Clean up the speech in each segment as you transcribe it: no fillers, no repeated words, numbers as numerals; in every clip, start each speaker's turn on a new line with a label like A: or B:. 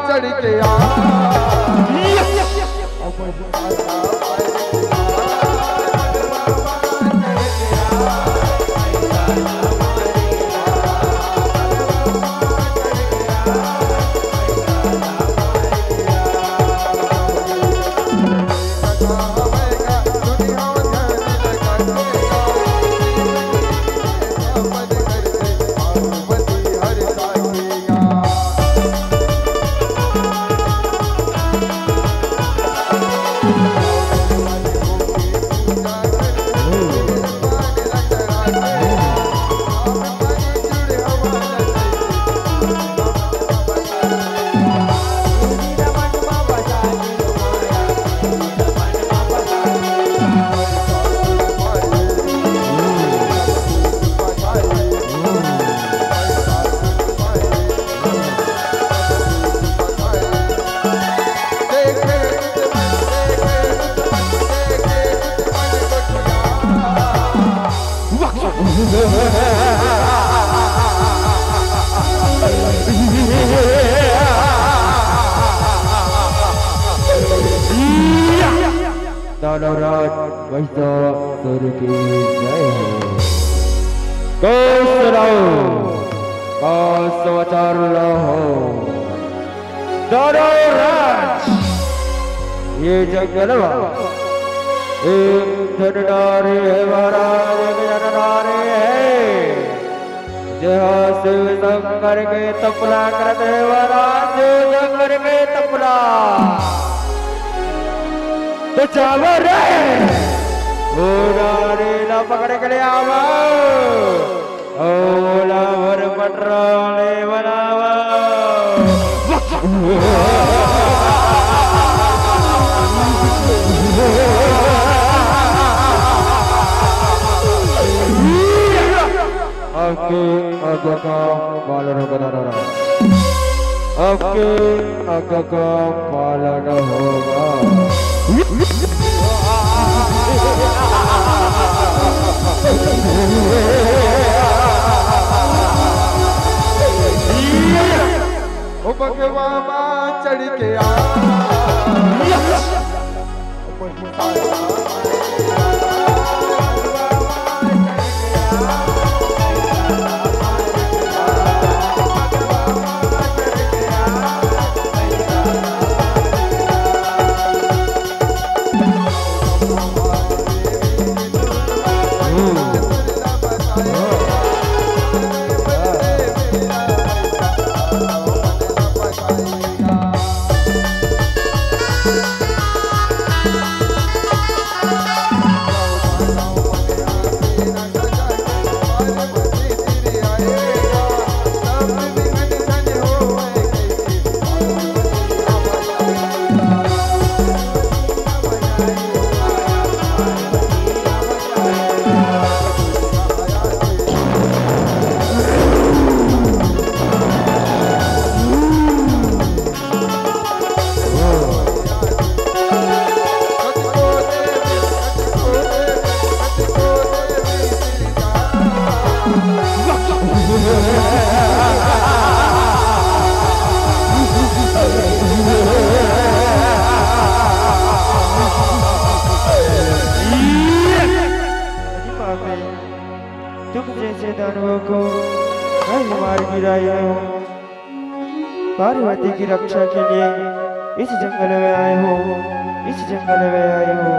A: चढ़ के आ दानवराज वैष्णो सूर्य की जय हो। समाचार हो दानवराज ये जंगलवा एक धननारी है महाराज, एक धननारी है जहाँ शिव शंकर के तपला करते महाराज, शिव शंकर के तपला तो चावल रे वो नारी ना पकड़ के ले आवा, ओला भर पटराले बनावा आपके आज्ञा का पालन होगा, आपके आज्ञा का पालन होगा। ओ भगवान चढ़ के आ पार्वती की रक्षा के लिए इस जंगल में आए हो, इस जंगल में आए हो।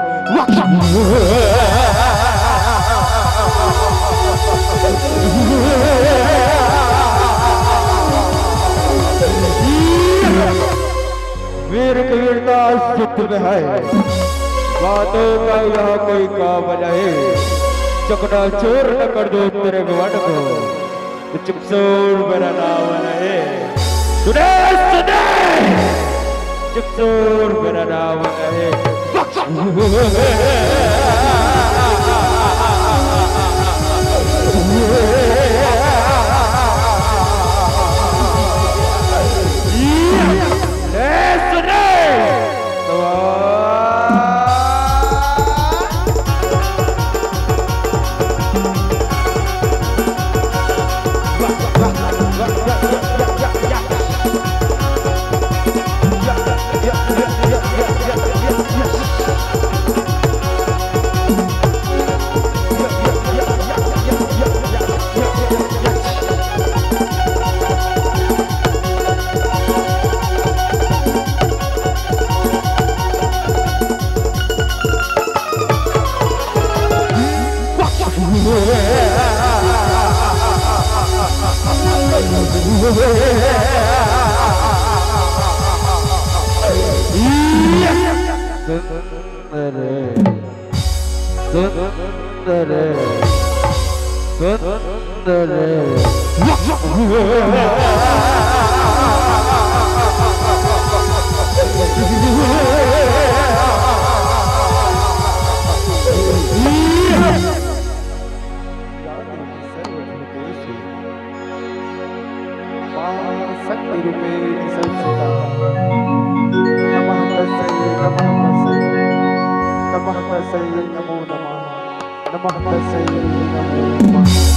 A: वीर की वीरता सिद्ध में है, बातों का यहाँ कोई काम नहीं, चकना चोर न कर दो तेरे गवान को, चुपसोर मेरा नाम है, चुपसोर मेरा नाम है। सुंदर सुंदर सुंदर
B: शक्ति रूपेण संस्थिता नमः तस्यै नमो नमः नमः तस्यै नमो नमः।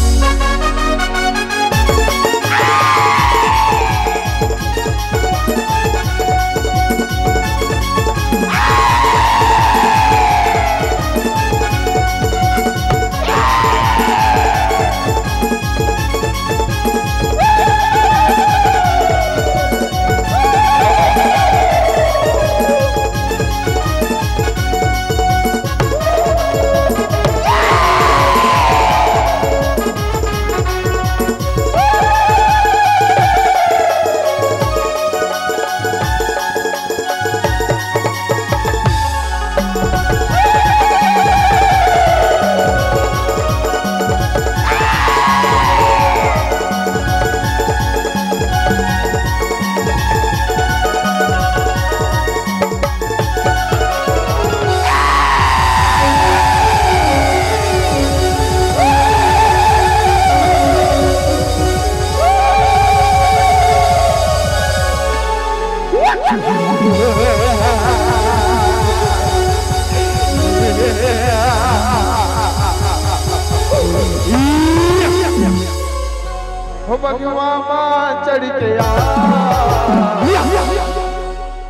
B: हो भगवा मां चढ़ के आ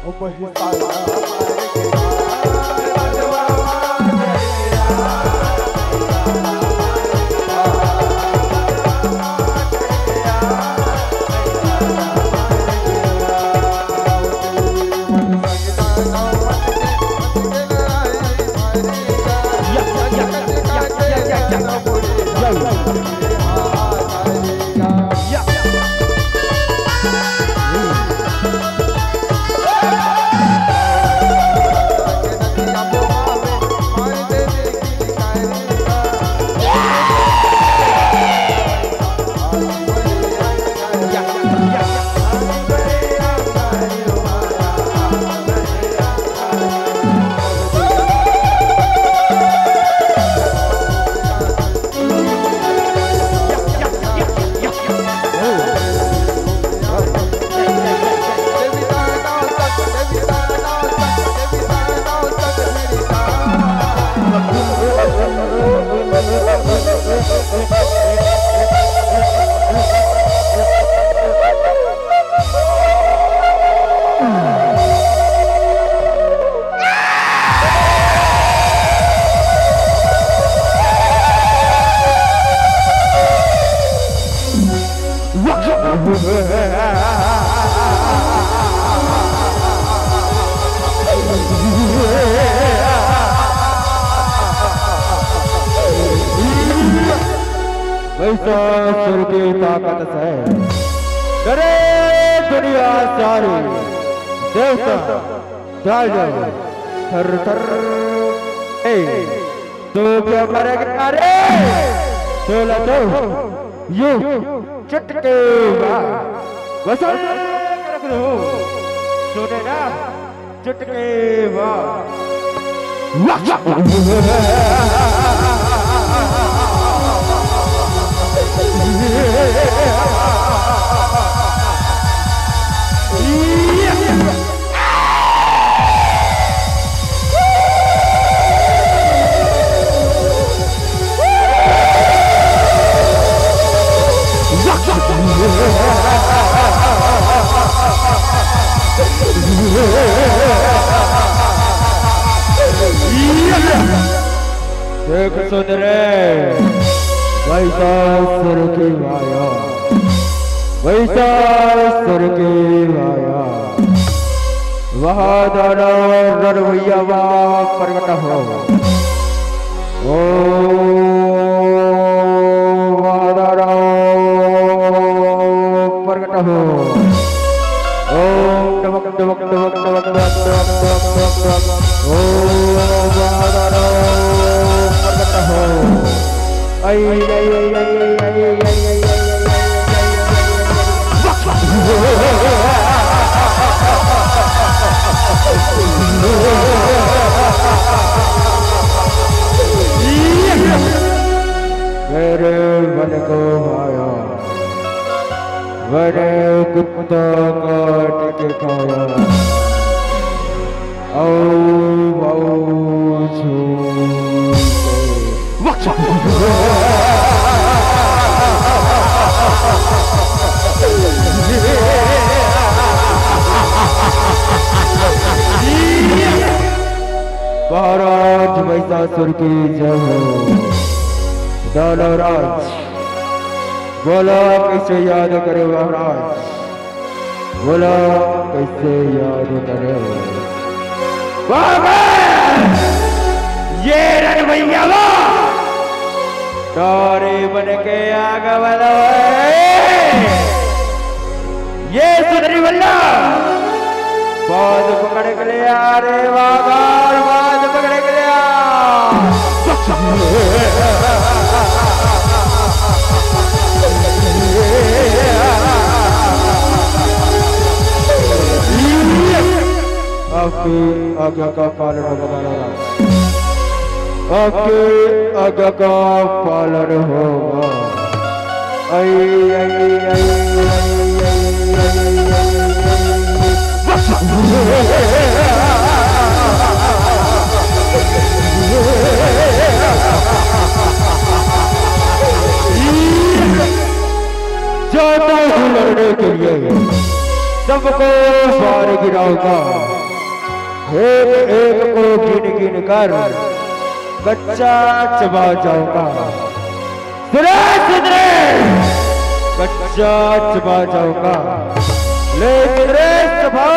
B: ओ बहिसाला
A: महिषासुर की ताकत से करे दुनिया सारी देवता जाओ थर थर तो क्या करेगा रे चला तो यू चटके वसल रख दो सुने ना चटके देख सुन रे महिषासुर की माया महिषासुर की माया वहाँ दानव रणभैया प्रकट हो ओ वहाँ दानव प्रकट हो ओम नमक नमक नमक नमक नमक नमक नमक ओम आई आई आई आई आई आई आई मेरे मन को भाया मैंने कुत्ता काट के खाया महाराज महिषासुर की जय हो। दानवराज बोला कैसे याद करे महाराज, बोला कैसे याद करे। ये रण भैया तारे बन के आगे वाला ये सुधरी बल्ला बाद पकड़ के लिया रे वागार बाद पकड़ के लिया आपकी आज्ञा का पालन होगा, आपकी आज्ञा का पालन होगा। आई आई आई आई जाता हूँ लड़ने के लिए, सबको मार गिराऊंगा, एक एक को गिन गिन कर कच्चा चबा जाऊंगा। सुने सुधरे कच्चा चबा जाऊंगा, लेकिन रे सभा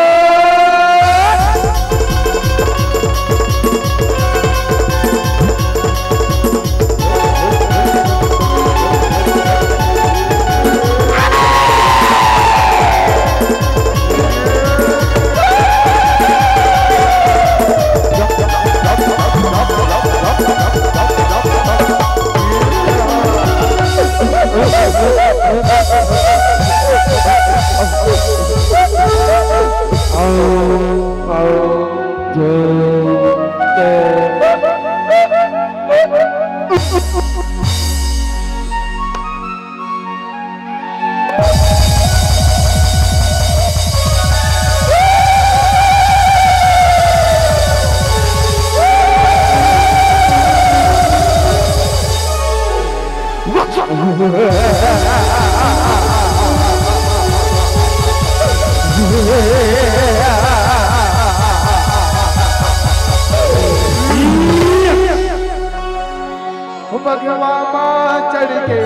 B: भगवान चढ़ के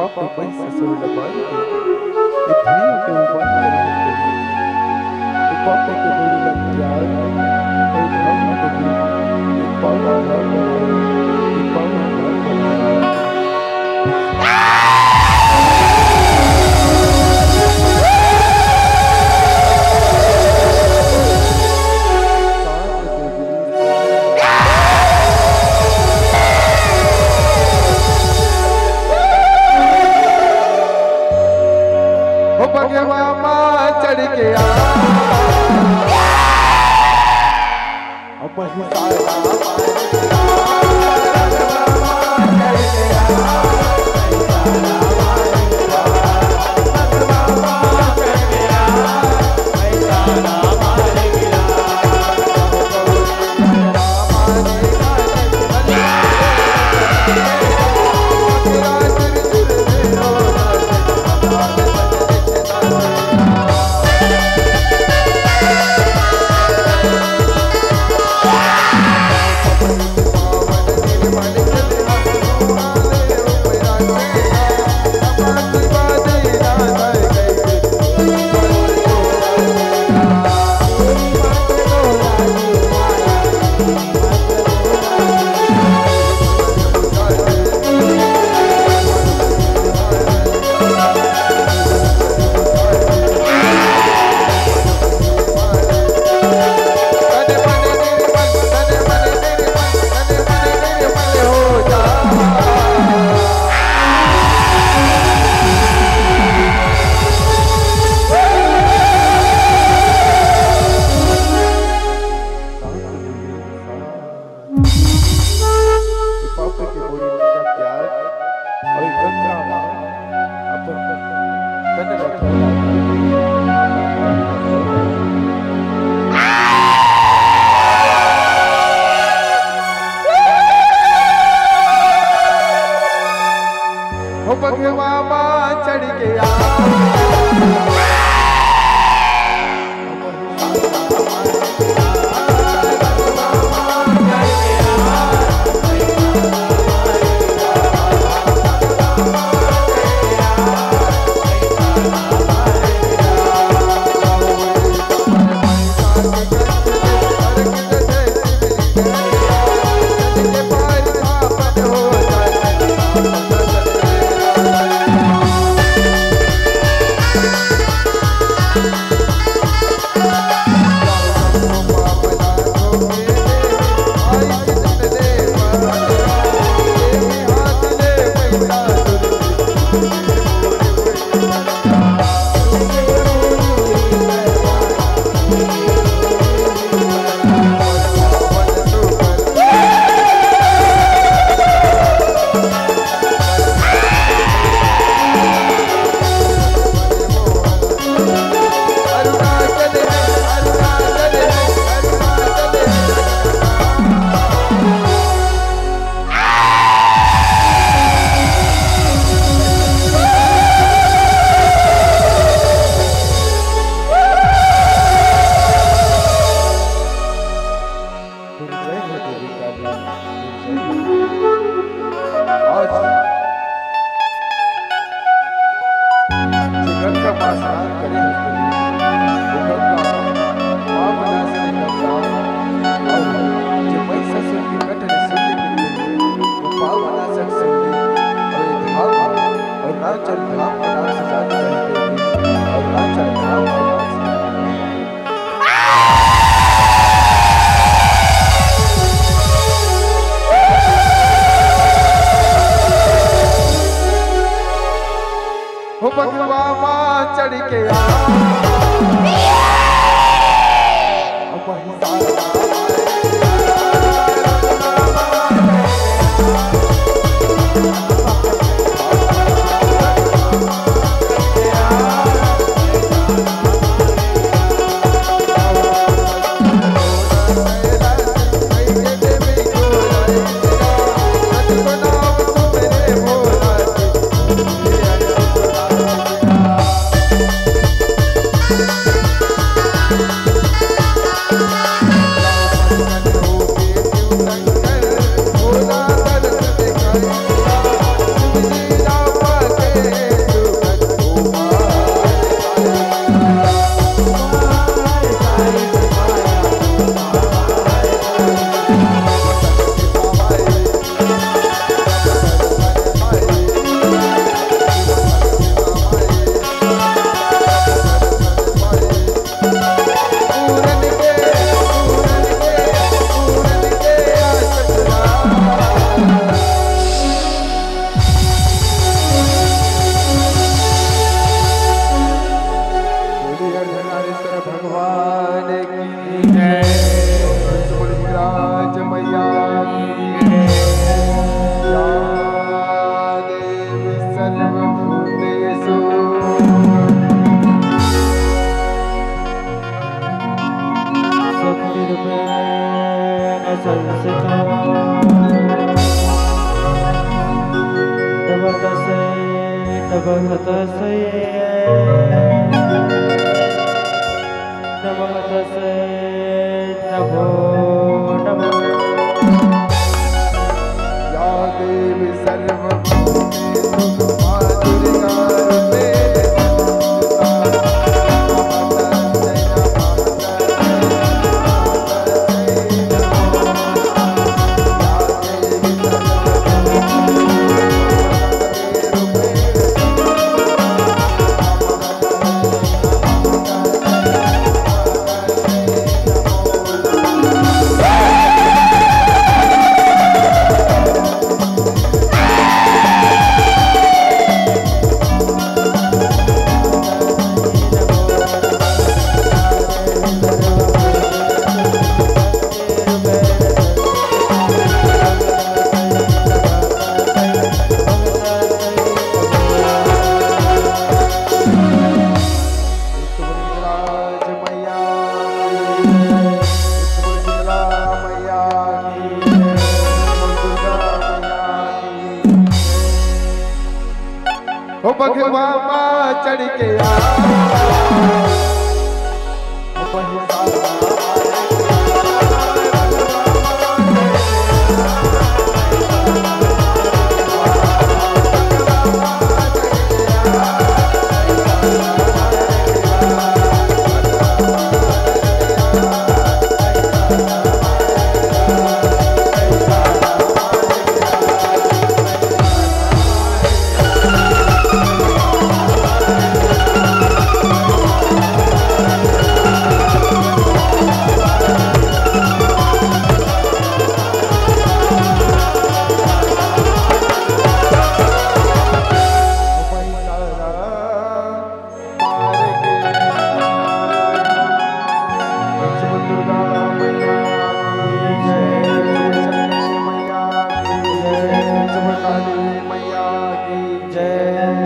B: पाप के पैसे से लगा के ये भैया के ऊपर करके ये पाप के बड़ी लग प्यार और धर्म के भी ये पावा घर बनाया ये पावा घर बनाया भगवान चढ़ के आ अब भगवान चढ़ के आ
A: नमः तस्यै नमः तस्यै नमो नमः।
B: या देवी सर्वभूतेषु मा दुर्गा भगवामा चढ़ के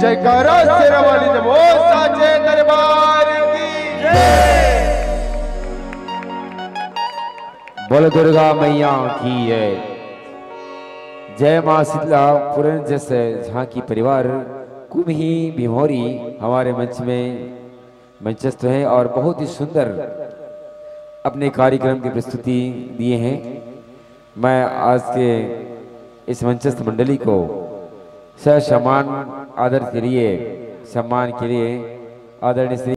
B: जयकारा शेरा वाली जब साचे दरबार की जय।
A: बोल दुर्गा मैया की जय। जय मां शीतला पुरन जैसे झांकी परिवार कुम्ही भिमोरी हमारे मंच में मंचस्थ है और बहुत ही सुंदर अपने कार्यक्रम की प्रस्तुति दिए हैं। मैं आज के इस मंचस्थ मंडली को ससम्मान आदर के लिए सम्मान के लिए आदरणीय